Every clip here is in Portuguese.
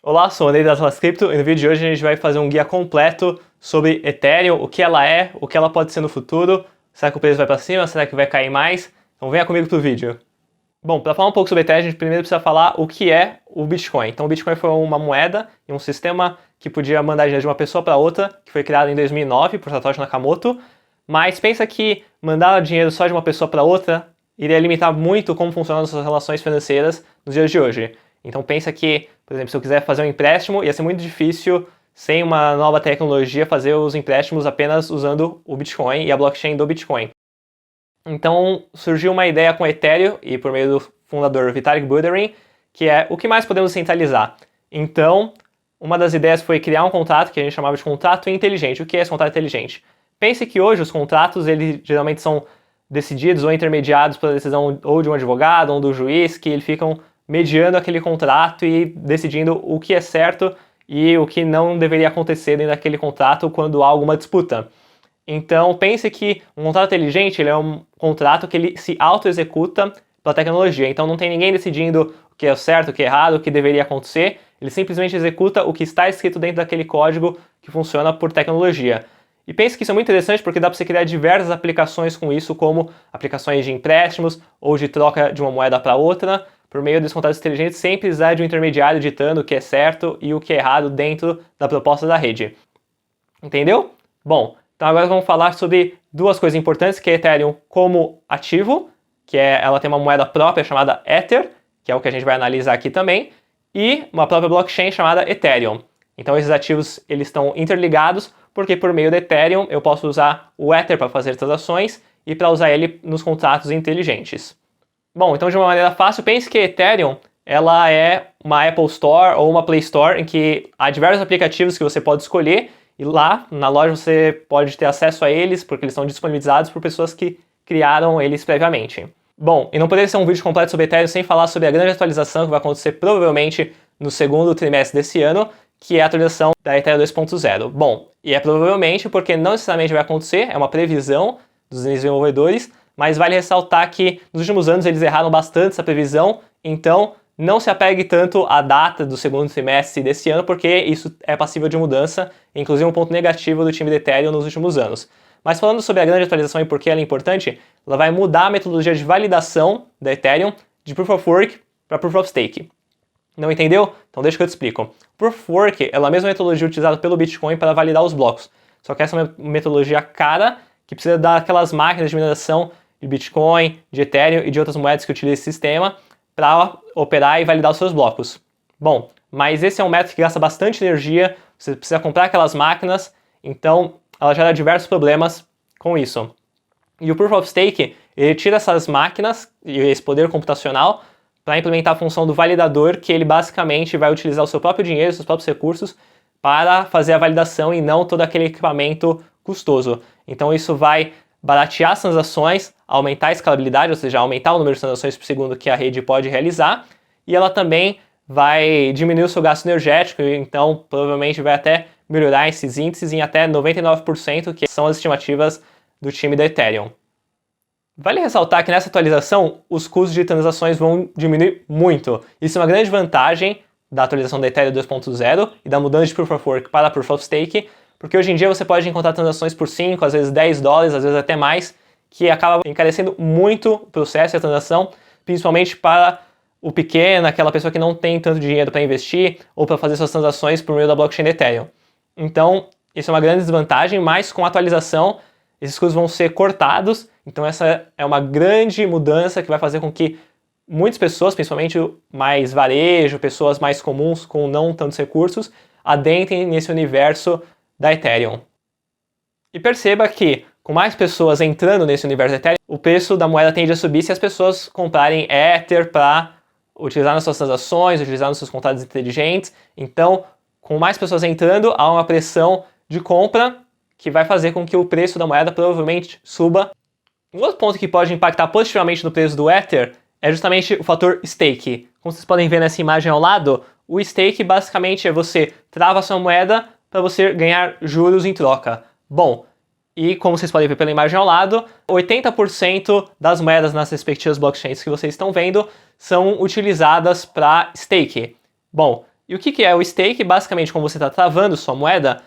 Olá, sou o Andrei da Atlas Crypto e no vídeo de hoje a gente vai fazer um guia completo sobre Ethereum, o que ela é, o que ela pode ser no futuro, será que o preço vai para cima, será que vai cair mais? Então venha comigo pro vídeo. Bom, para falar um pouco sobre Ethereum, a gente primeiro precisa falar o que é o Bitcoin. Então o Bitcoin foi uma moeda e um sistema que podia mandar dinheiro de uma pessoa para outra, que foi criado em 2009 por Satoshi Nakamoto, mas pensa que mandar dinheiro só de uma pessoa para outra iria limitar muito como funcionam as suas relações financeiras nos dias de hoje. Então pensa que, por exemplo, se eu quiser fazer um empréstimo, ia ser muito difícil, sem uma nova tecnologia, fazer os empréstimos apenas usando o Bitcoin e a blockchain do Bitcoin. Então surgiu uma ideia com o Ethereum e por meio do fundador Vitalik Buterin, que é o que mais podemos centralizar. Então, uma das ideias foi criar um contrato que a gente chamava de contrato inteligente. O que é esse contrato inteligente? Pense que hoje os contratos, eles geralmente são decididos ou intermediados pela decisão ou de um advogado ou do juiz, que eles ficam mediando aquele contrato e decidindo o que é certo e o que não deveria acontecer dentro daquele contrato quando há alguma disputa. Então pense que um contrato inteligente ele é um contrato que ele se auto-executa pela tecnologia. Então não tem ninguém decidindo o que é certo, o que é errado, o que deveria acontecer. Ele simplesmente executa o que está escrito dentro daquele código que funciona por tecnologia. E pense que isso é muito interessante porque dá para você criar diversas aplicações com isso, como aplicações de empréstimos ou de troca de uma moeda para outra, por meio dos contratos inteligentes, sem precisar de um intermediário ditando o que é certo e o que é errado dentro da proposta da rede. Entendeu? Bom, então agora vamos falar sobre duas coisas importantes, que é Ethereum como ativo, que ela tem uma moeda própria chamada Ether, que é o que a gente vai analisar aqui também, e uma própria blockchain chamada Ethereum. Então esses ativos eles estão interligados, porque por meio do Ethereum eu posso usar o Ether para fazer transações e para usar ele nos contratos inteligentes. Bom, então de uma maneira fácil, pense que Ethereum ela é uma Apple Store ou uma Play Store em que há diversos aplicativos que você pode escolher e lá na loja você pode ter acesso a eles porque eles estão disponibilizados por pessoas que criaram eles previamente. Bom, e não poderia ser um vídeo completo sobre Ethereum sem falar sobre a grande atualização que vai acontecer provavelmente no segundo trimestre desse ano, que é a atualização da Ethereum 2.0. Bom, e é provavelmente porque não necessariamente vai acontecer, é uma previsão dos desenvolvedores, mas vale ressaltar que nos últimos anos eles erraram bastante essa previsão, então não se apegue tanto à data do segundo trimestre desse ano, porque isso é passível de mudança, inclusive um ponto negativo do time de Ethereum nos últimos anos. Mas falando sobre a grande atualização e por que ela é importante, ela vai mudar a metodologia de validação da Ethereum de Proof of Work para Proof of Stake. Não entendeu? Então deixa que eu te explico. Proof of Work é a mesma metodologia utilizada pelo Bitcoin para validar os blocos, só que essa é uma metodologia cara que precisa daquelas máquinas de mineração de Bitcoin, de Ethereum e de outras moedas que utilizam esse sistema para operar e validar os seus blocos. Bom, mas esse é um método que gasta bastante energia, você precisa comprar aquelas máquinas, então ela gera diversos problemas com isso. E o Proof of Stake, ele tira essas máquinas e esse poder computacional para implementar a função do validador, que ele basicamente vai utilizar o seu próprio dinheiro, seus próprios recursos, para fazer a validação e não todo aquele equipamento custoso. Então isso vai baratear as transações, aumentar a escalabilidade, ou seja, aumentar o número de transações por segundo que a rede pode realizar, e ela também vai diminuir o seu gasto energético, então provavelmente vai até melhorar esses índices em até 99%, que são as estimativas do time da Ethereum. Vale ressaltar que nessa atualização os custos de transações vão diminuir muito. Isso é uma grande vantagem da atualização da Ethereum 2.0 e da mudança de Proof of Work para Proof of Stake, porque hoje em dia você pode encontrar transações por 5, às vezes 10 dólares, às vezes até mais, que acaba encarecendo muito o processo e a transação, principalmente para o pequeno, aquela pessoa que não tem tanto dinheiro para investir ou para fazer suas transações por meio da blockchain da Ethereum. Então, isso é uma grande desvantagem, mas com a atualização, esses custos vão ser cortados, então essa é uma grande mudança que vai fazer com que muitas pessoas, principalmente mais varejo, pessoas mais comuns com não tantos recursos, adentrem nesse universo da Ethereum. E perceba que, com mais pessoas entrando nesse universo da Ethereum, o preço da moeda tende a subir se as pessoas comprarem Ether para utilizar nas suas transações, utilizar nos seus contratos inteligentes. Então, com mais pessoas entrando, há uma pressão de compra que vai fazer com que o preço da moeda provavelmente suba. Um outro ponto que pode impactar positivamente no preço do Ether é justamente o fator stake. Como vocês podem ver nessa imagem ao lado, o stake basicamente é você trava a sua moeda para você ganhar juros em troca. Bom, e como vocês podem ver pela imagem ao lado, 80% das moedas nas respectivas blockchains que vocês estão vendo são utilizadas para stake. Bom, E o que é o stake? Basicamente, como você está travando sua moeda,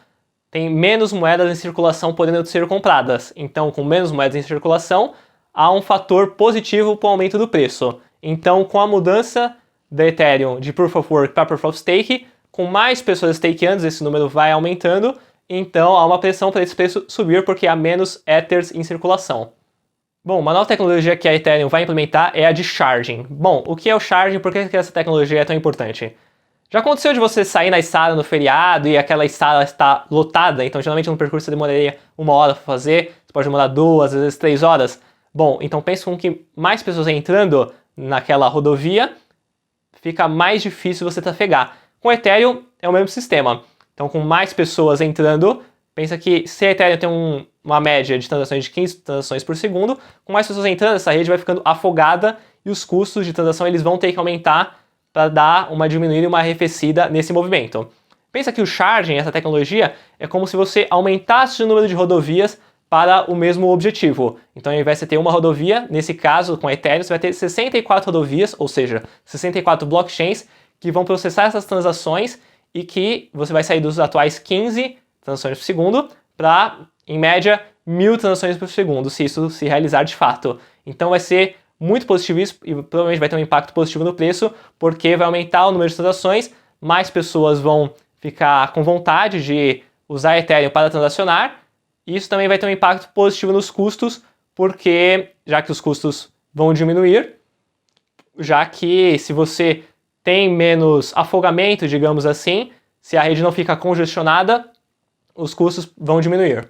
tem menos moedas em circulação podendo ser compradas. Então, com menos moedas em circulação, há um fator positivo para o aumento do preço. Então, com a mudança da Ethereum de Proof of Work para Proof of Stake, com mais pessoas stakeando, esse número vai aumentando, então há uma pressão para esse preço subir porque há menos Ethers em circulação. Bom, uma nova tecnologia que a Ethereum vai implementar é a de Sharding. Bom, o que é o Sharding? Por que essa tecnologia é tão importante? Já aconteceu de você sair na estrada no feriado e aquela estrada está lotada, então geralmente no percurso você demoraria 1 hora para fazer, você pode demorar 2, às vezes 3 horas. Bom, então pense com que mais pessoas entrando naquela rodovia, fica mais difícil você trafegar. Com o Ethereum é o mesmo sistema. Então com mais pessoas entrando, pensa que se a Ethereum tem uma média de transações de 15 transações por segundo, com mais pessoas entrando, essa rede vai ficando afogada e os custos de transação eles vão ter que aumentar para dar uma diminuída e uma arrefecida nesse movimento. Pensa que o Sharding, essa tecnologia, é como se você aumentasse o número de rodovias para o mesmo objetivo. Então, ao invés de você ter uma rodovia, nesse caso, com a Ethereum, você vai ter 64 rodovias, ou seja, 64 blockchains que vão processar essas transações e que você vai sair dos atuais 15 transações por segundo para, em média, 1000 transações por segundo, se isso se realizar de fato. Então, vai ser muito positivo isso e provavelmente vai ter um impacto positivo no preço, porque vai aumentar o número de transações, mais pessoas vão ficar com vontade de usar Ethereum para transacionar, e isso também vai ter um impacto positivo nos custos, porque já que os custos vão diminuir, já que se você tem menos afogamento, digamos assim, se a rede não fica congestionada, os custos vão diminuir.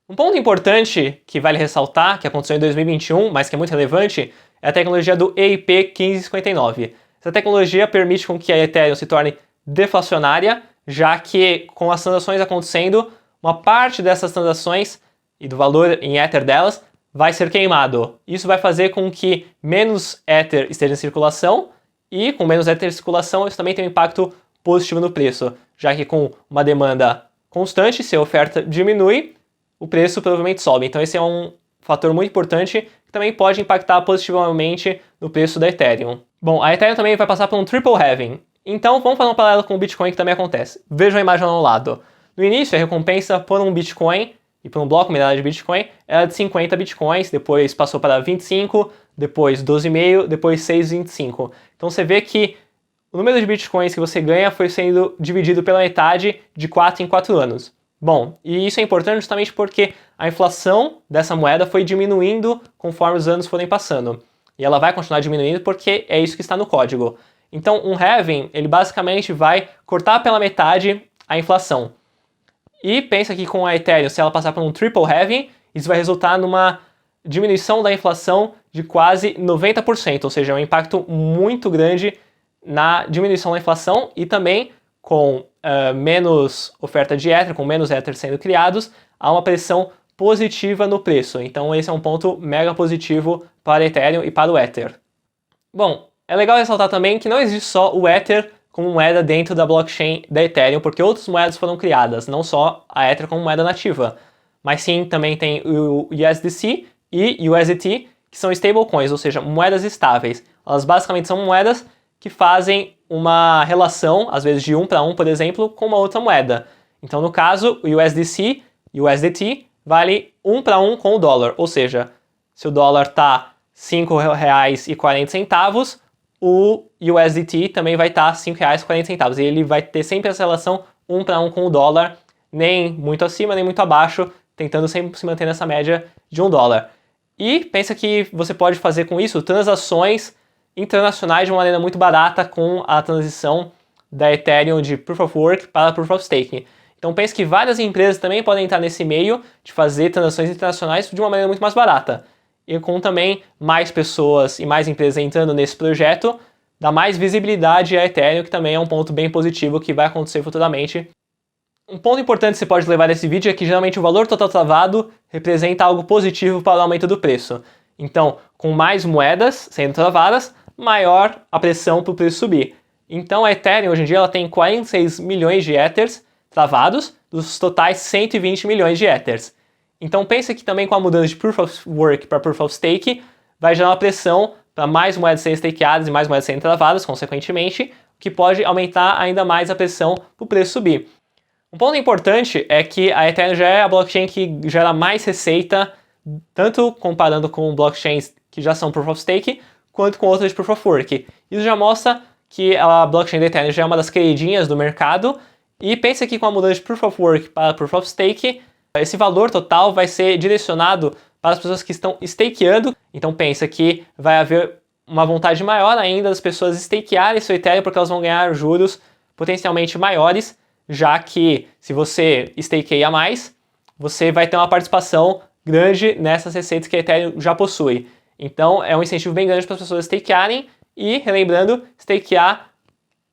Um ponto importante que vale ressaltar, que aconteceu em 2021, mas que é muito relevante, é a tecnologia do EIP 1559. Essa tecnologia permite com que a Ethereum se torne deflacionária, já que com as transações acontecendo, uma parte dessas transações e do valor em Ether delas vai ser queimado. Isso vai fazer com que menos Ether esteja em circulação e com menos Ether em circulação isso também tem um impacto positivo no preço, já que com uma demanda constante, se a oferta diminui, o preço provavelmente sobe. Então esse é um fator muito importante que também pode impactar positivamente no preço da Ethereum. Bom, a Ethereum também vai passar por um triple halving. Então vamos fazer um paralelo com o Bitcoin que também acontece. Vejam a imagem ao lado. No início, a recompensa por um Bitcoin e por um bloco minerado de Bitcoin era de 50 Bitcoins, depois passou para 25, depois 12,5, depois 6,25. Então você vê que o número de Bitcoins que você ganha foi sendo dividido pela metade de 4 em 4 anos. Bom, e isso é importante justamente porque a inflação dessa moeda foi diminuindo conforme os anos forem passando. E ela vai continuar diminuindo porque é isso que está no código. Então, um halving, ele basicamente vai cortar pela metade a inflação. E pensa que com a Ethereum, se ela passar por um triple halving, isso vai resultar numa diminuição da inflação de quase 90%, ou seja, um impacto muito grande na diminuição da inflação e também com menos oferta de Ether, com menos Ether sendo criados, há uma pressão positiva no preço. Então esse é um ponto mega positivo para a Ethereum e para o Ether. Bom, é legal ressaltar também que não existe só o Ether como moeda dentro da blockchain da Ethereum, porque outras moedas foram criadas, não só a Ether como moeda nativa, mas sim também tem o USDC e USDT, que são stablecoins, ou seja, moedas estáveis. Elas basicamente são moedas que fazem uma relação, às vezes de 1 para 1, por exemplo, com uma outra moeda. Então, no caso, o USDC e o USDT vale 1 para 1 com o dólar, ou seja, se o dólar está R$ 5,40, o USDT também vai estar R$ 5,40, e ele vai ter sempre essa relação 1 para 1 com o dólar, nem muito acima, nem muito abaixo, tentando sempre se manter nessa média de $1. E pensa que você pode fazer com isso transações internacionais de uma maneira muito barata com a transição da Ethereum de Proof of Work para Proof of Stake. Então pense que várias empresas também podem entrar nesse meio de fazer transações internacionais de uma maneira muito mais barata. E com também mais pessoas e mais empresas entrando nesse projeto, dá mais visibilidade à Ethereum, que também é um ponto bem positivo que vai acontecer futuramente. Um ponto importante que você pode levar desse vídeo é que geralmente o valor total travado representa algo positivo para o aumento do preço. Então, com mais moedas sendo travadas, maior a pressão para o preço subir. Então a Ethereum hoje em dia ela tem 46 milhões de Ethers travados, dos totais 120 milhões de Ethers. Então pensa que também com a mudança de Proof of Work para Proof of Stake, vai gerar uma pressão para mais moedas serem stakeadas e mais moedas serem travadas, consequentemente, que pode aumentar ainda mais a pressão para o preço subir. Um ponto importante é que a Ethereum já é a blockchain que gera mais receita, tanto comparando com blockchains que já são Proof of Stake, quanto com outras de Proof of Work. Isso já mostra que a blockchain da Ethereum já é uma das queridinhas do mercado, e pensa que com a mudança de Proof of Work para Proof of Stake, esse valor total vai ser direcionado para as pessoas que estão stakeando. Então pensa que vai haver uma vontade maior ainda das pessoas stakearem seu Ethereum, porque elas vão ganhar juros potencialmente maiores, já que se você stakeia mais, você vai ter uma participação grande nessas receitas que a Ethereum já possui. Então é um incentivo bem grande para as pessoas stakearem, e relembrando, stakear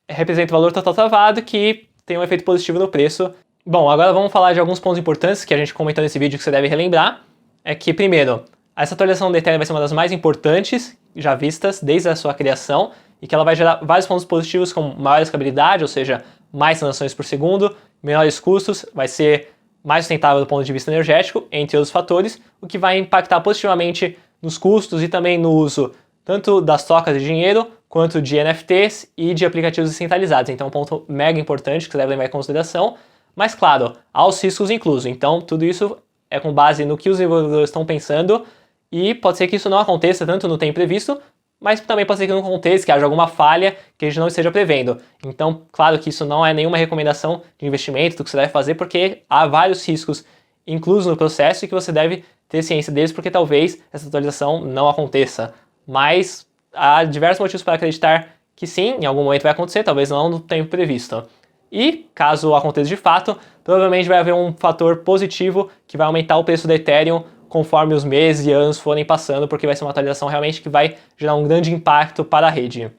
representa o valor total travado, que tem um efeito positivo no preço. Bom, agora vamos falar de alguns pontos importantes que a gente comentou nesse vídeo que você deve relembrar. É que, primeiro, essa atualização da Ethereum vai ser uma das mais importantes já vistas desde a sua criação, e que ela vai gerar vários pontos positivos como maior escalabilidade, ou seja, mais transações por segundo, menores custos, vai ser mais sustentável do ponto de vista energético, entre outros fatores, o que vai impactar positivamente nos custos e também no uso tanto das trocas de dinheiro, quanto de NFTs e de aplicativos descentralizados. Então é um ponto mega importante que você deve levar em consideração, mas claro, há os riscos inclusos. Então tudo isso é com base no que os desenvolvedores estão pensando, e pode ser que isso não aconteça tanto no tempo previsto, mas também pode ser que não aconteça, que haja alguma falha que a gente não esteja prevendo. Então, claro que isso não é nenhuma recomendação de investimento do que você deve fazer, porque há vários riscos inclusos no processo e que você deve ter ciência deles, porque talvez essa atualização não aconteça. Mas há diversos motivos para acreditar que sim, em algum momento vai acontecer, talvez não no tempo previsto. E, caso aconteça de fato, provavelmente vai haver um fator positivo que vai aumentar o preço da Ethereum conforme os meses e anos forem passando, porque vai ser uma atualização realmente que vai gerar um grande impacto para a rede.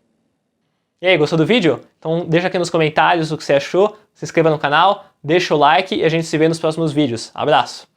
E aí, gostou do vídeo? Então deixa aqui nos comentários o que você achou, se inscreva no canal, deixa o like e a gente se vê nos próximos vídeos. Abraço!